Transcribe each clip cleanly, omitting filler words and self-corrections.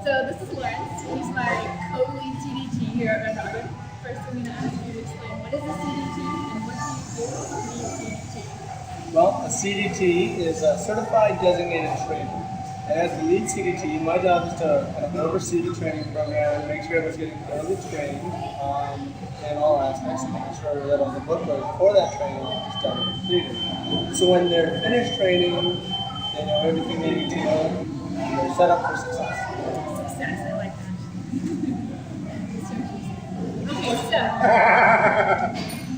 So this is Lawrence. He's my co-lead CDT here at Red Robin. First, I'm going to ask you to explain what is a CDT and what do you do to be a CDT? Well, a CDT is a certified designated trainer. And as the lead CDT, my job is to kind of oversee the training program, make sure everyone's getting thoroughly trained in all aspects, and making sure that all the bookwork for that training is done and completed. So when they're finished training, they know everything they need to know, and they're set up for success. Success, I like that. Okay,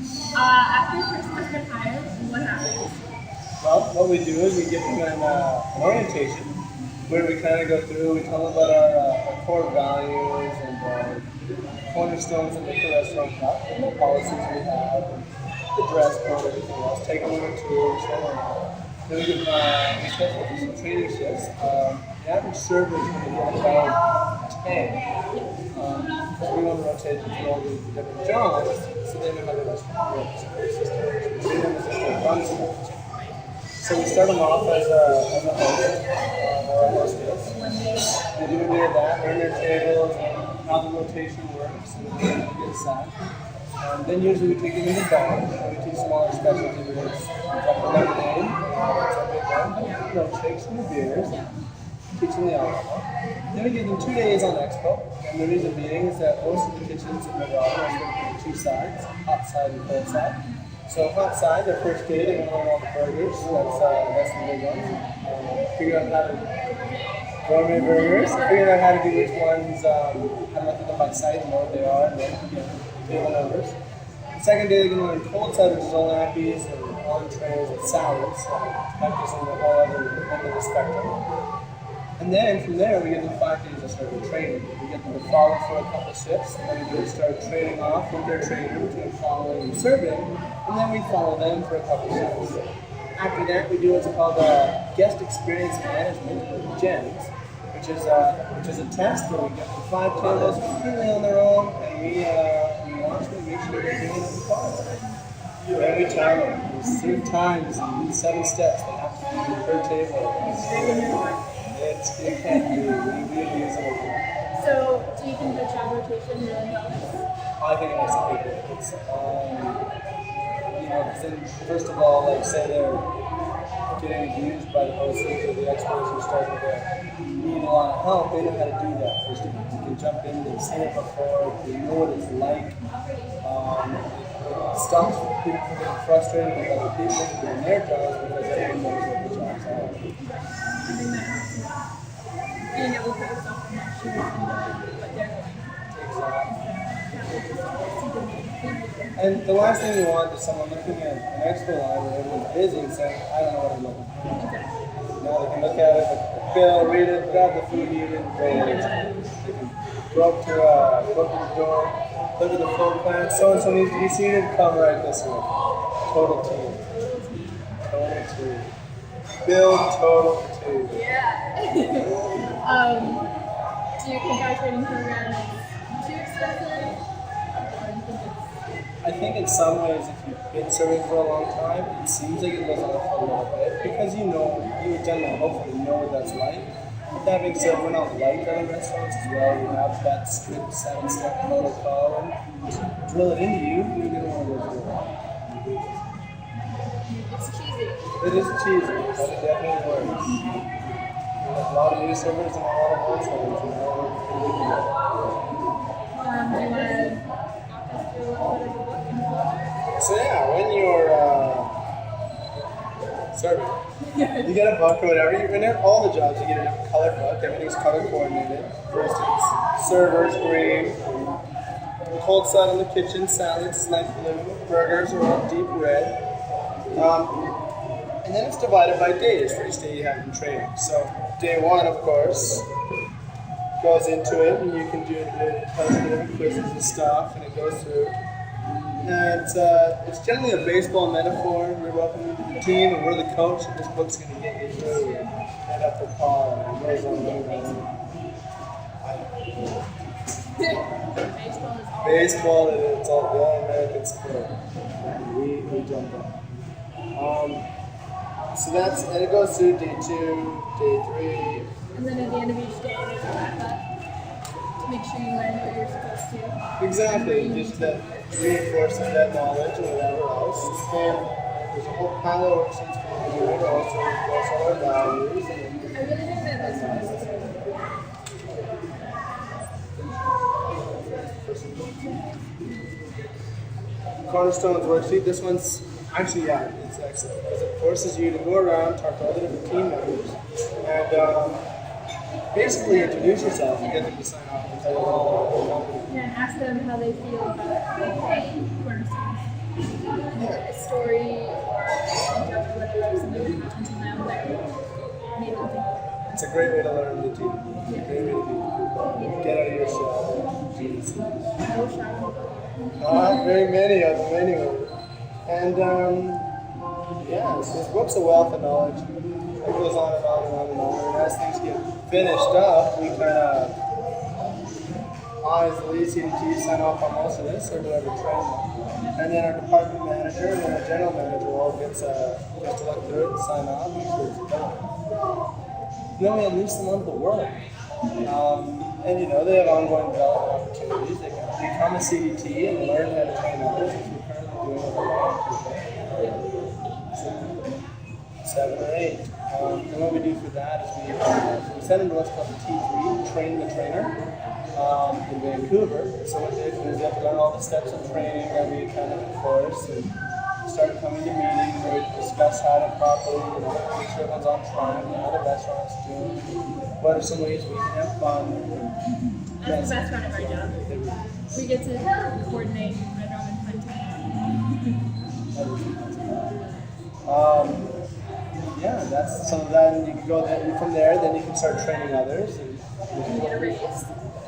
so after your first month's been hired, what happens? Well, what we do is we give them an orientation where we kind of go through, we tell them about our core values and cornerstones that make the restaurant up, and the policies we have, and the dress code, everything else. Take them on a tour, show them around. Then we give some training shifts. The average server is going to get about 10. We want to rotate them through all the different jobs so they know how the restaurant works. We treat them as if they're runs. So we start them off as a host, or a hostess. They do a bit of that, learn their tables, how the rotation works, and then they get set. Then usually we take them into bar, and we teach smaller specialty groups. Like the lemonade, that's our big one. Milkshakes and the beers. Teach them the alcohol. Then we give them 2 days on Expo. And the reason being is that most of the kitchens in Red Robin are split into two sides, hot side and cold side. So hot side, their first day, they want to learn all the burgers. That's the big one. Figure out how to gourmet burgers. Figure out how to do which ones, how to method them by sight and know what they are, and then table numbers. The second day, they're going to learn cold side, which is all nappies and entrees and salads, practicing the whole other end of the spectrum. And then from there, we give them 5 days of serving training. We get them to follow for a couple shifts, and then we start training off with their trainer between following and serving, and then we follow them for a couple shifts. After that, we do what's called guest experience management, or GEMS, which is a test where we get them 5 tables completely on their own, and we watch them, make sure they're doing what we follow. And we tell them, there's 3 times and 7 steps they have to do per table. You can't do it. We use it. So, do you think the job rotation really helps? I think it makes a big difference. Because then, first of all, like say they're getting abused by the hostess or the experts who starting to need a lot of help, they know how to do that first of all. You can jump in, they've seen it before, they know what it's like. It stops people from getting frustrated with other people doing their jobs because everyone knows what the jobs are. Being able to put yourself in that shoes and know what they're going through. And the last thing you want is someone looking at an expo line where everyone's busy and saying, I don't know what I'm looking for. Now they can look at it, the bill, read it, grab the food, eat it, and go in. They can go up to the door, look at the floor plan, so-and-so needs to be seated, come right this way. Total team. Total team. Build total team. Yeah. Do you think our training program is too expensive? Or do you think it's... I think in some ways, if you've been serving for a long time, it seems like it goes on for a little bit because you've done that, hopefully you know what that's like. But that being said, we're not like other restaurants as well. We have that strict 7-step protocol, and just drill it into you, you're going to want to go through it. It's cheesy. It is cheesy, but it definitely works. We have a lot of new servers and a lot of old servers, and all work pretty good. Do you want to walk us through a little bit of the book and the So yeah, when you're serving, you get a book or whatever. In all the jobs, you get a different color book. Everything's color coordinated. For instance, servers green, cold side in the kitchen, salads light blue, burgers are all deep red. And then it's divided by days for each day you have in training. So day 1, of course, goes into it, and you can do it. Tells you different quizzes and stuff, and it goes through. And it's generally a baseball metaphor. We're welcoming to the team, and we're the coach, and this book's going to get you through and head up the par, and it goes on and on. Baseball, it's all the All-American sport. We jump on. So and it goes through day 2, day 3. And then at the end of each day, there's a wrap-up. make sure you learn what you're supposed to. Exactly, just that reinforces that knowledge or whatever else. And there's a whole pile of worksheets for you to also reinforce all our values. I really think that this was Cornerstones worksheet. This one's actually, yeah, it's excellent because it forces you to go around, talk to all the different team members, and basically introduce yourself and get them to sign off and tell you all about the company. Yeah, and ask them how they feel about cornerstones. A story or whatever, something that happened to them that made them think. It's a great way to learn the team. It's a great way to get out of your shell. No shadow. Not very many of them anyway. And yeah, so this book's a wealth of knowledge. It goes on and on and on and on. And as things get finished up, we kind of, I as the lead CDT sign off on most of this, or whoever trained them. And then our department manager and then our general manager all gets to look through it and sign off and sure it's done. Then we unleash them onto the world. And you know, they have ongoing development opportunities. They can become a CDT and learn how to train others, which we're currently doing with a lot of people. 7 or 8. And what we do for that is we send them to what's called the T3, Train the Trainer, in Vancouver. So what they do is they have to learn all the steps of training that we kind of enforce and start coming to meetings where we discuss how to properly, you know, make sure everyone's on track, how the restaurants do, what are some ways we can have fun. That's the best part of our job. We get to coordinate Red Robin hunting. Yeah, that's so then you can go from there, then you can start training others. And you get a raise.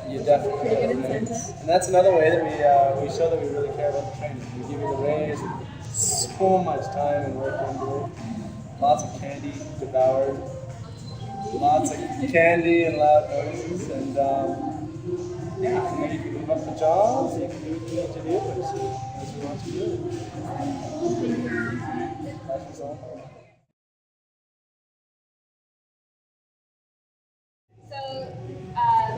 You definitely Pretty get good a raise. incentive. And that's another way that we show that we really care about the training. We give you the raise, and so much time and work into it. Lots of candy devoured. Lots of candy and loud noises, and yeah, and then you can move up the jobs, you can do what you need to do as you want to do it. That's all. So,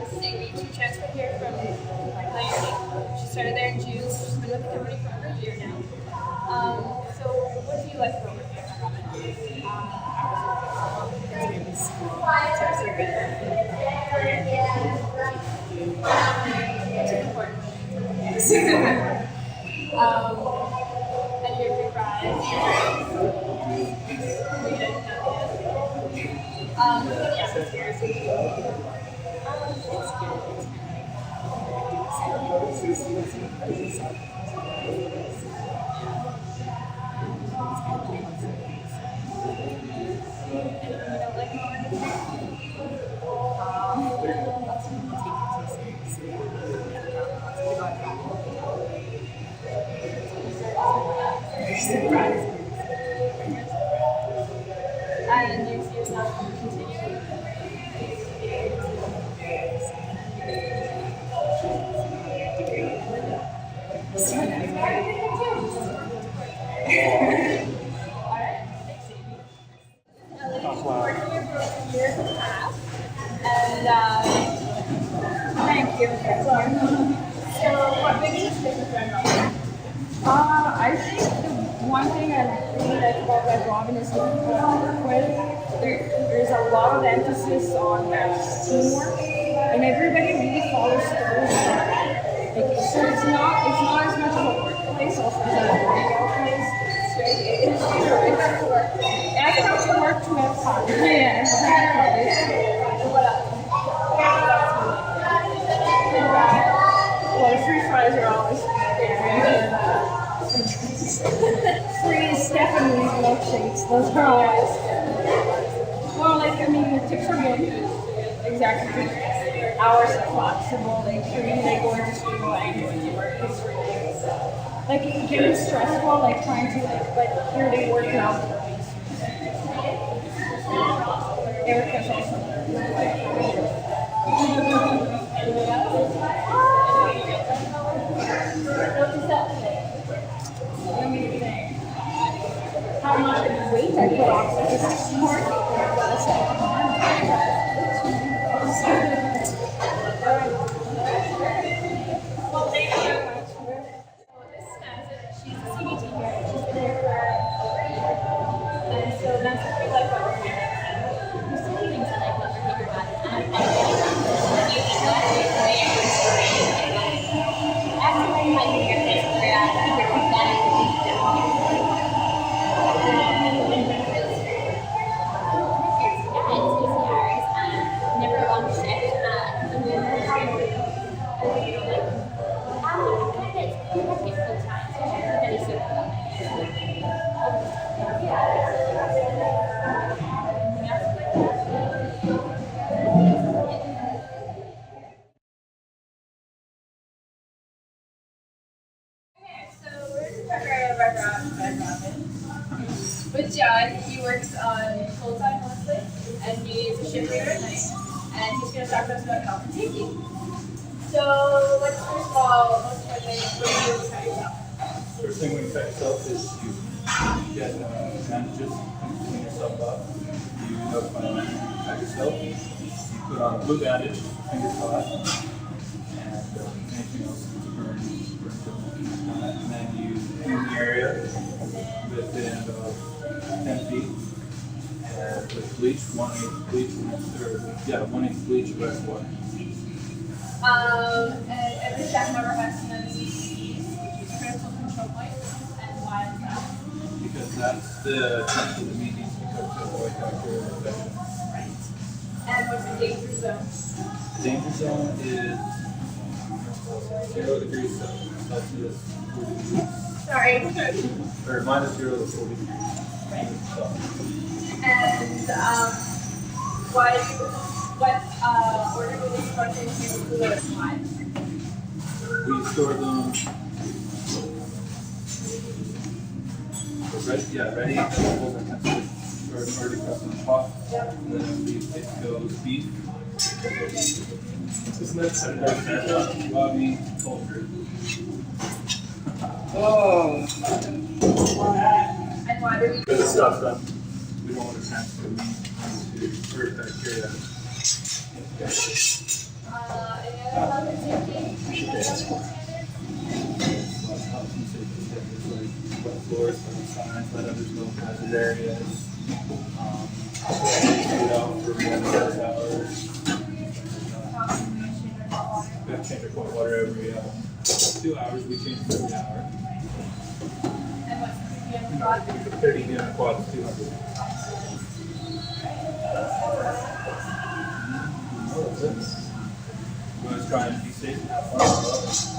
this is Amy. She transferred here from Miami. She started there in June. She's been with the company for over a year now. So, what do you like about working at Robin? And your free fries. The atmosphere is it's good. And you see yourself continuing? Thank you. So, what makes you stick with Red Robin? I think the one thing I really like about Red Robin is the people I work with. There's a lot of emphasis on teamwork, and everybody really follows through. So it's not as much of a workplace also as a workplace. It's to work. I come to work to have fun. Yeah, exactly. Well, the free fries are always free Stephanie's milkshakes. Those are always well, like I mean, the tips are good. Exactly. Hours are flexible. They go into school and go into work. It's really like it can be stressful, like trying to but here they work out. Erica's also. Let me think. How much weight I put on this morning. PT here. She's been here for over a year. And so that's what we like about working here. There's so many things I like about working here, but I'm you know, after my fingertips were here from that. It's easy hours, never a long shift. So we're just talking about Red Robin. With John, he works on full time mostly, and he's a shift leader at night. And he's going to talk to us about health and safety. So let's first of all, most importantly, what do you do to cut yourself? First thing when you cut yourself is you get bandages, clean yourself up. You notify them you cut yourself. You put on a blue bandage, fingers hot, and anything else to burn and then you clean the area within about 10 feet. And with bleach, 1/8 bleach, 1/8 bleach, the rest water. And every staff member has to know the CCTVs, which is critical control points, and why is that? Because that's the attempt of the meat needs to be cooked to avoid bacterial infection. Right. And what's the danger zone? The danger zone is 0 degrees Celsius, 40 degrees, Sorry. or minus 0 to 40 degrees. Right. So, And what order do these proteins use to live alive? we store them ready. Vegetables are temperature stored already pressed in the pot. Yep. And then it goes beef, Isn't that Saturday? wabi, poultry. Oh. And why do we Good stuff then. We don't want to transfer meat into or bacteria. any other health and safety standards? Health and safety standards like wet floors, wet signs, let others know hazard areas. Put out for 1 to 6 hours. We have to change our cold water every 2 hours. We change it every hour. And what's the PPM spot? 30 gram quad is 200. We always try and be safe and have fun.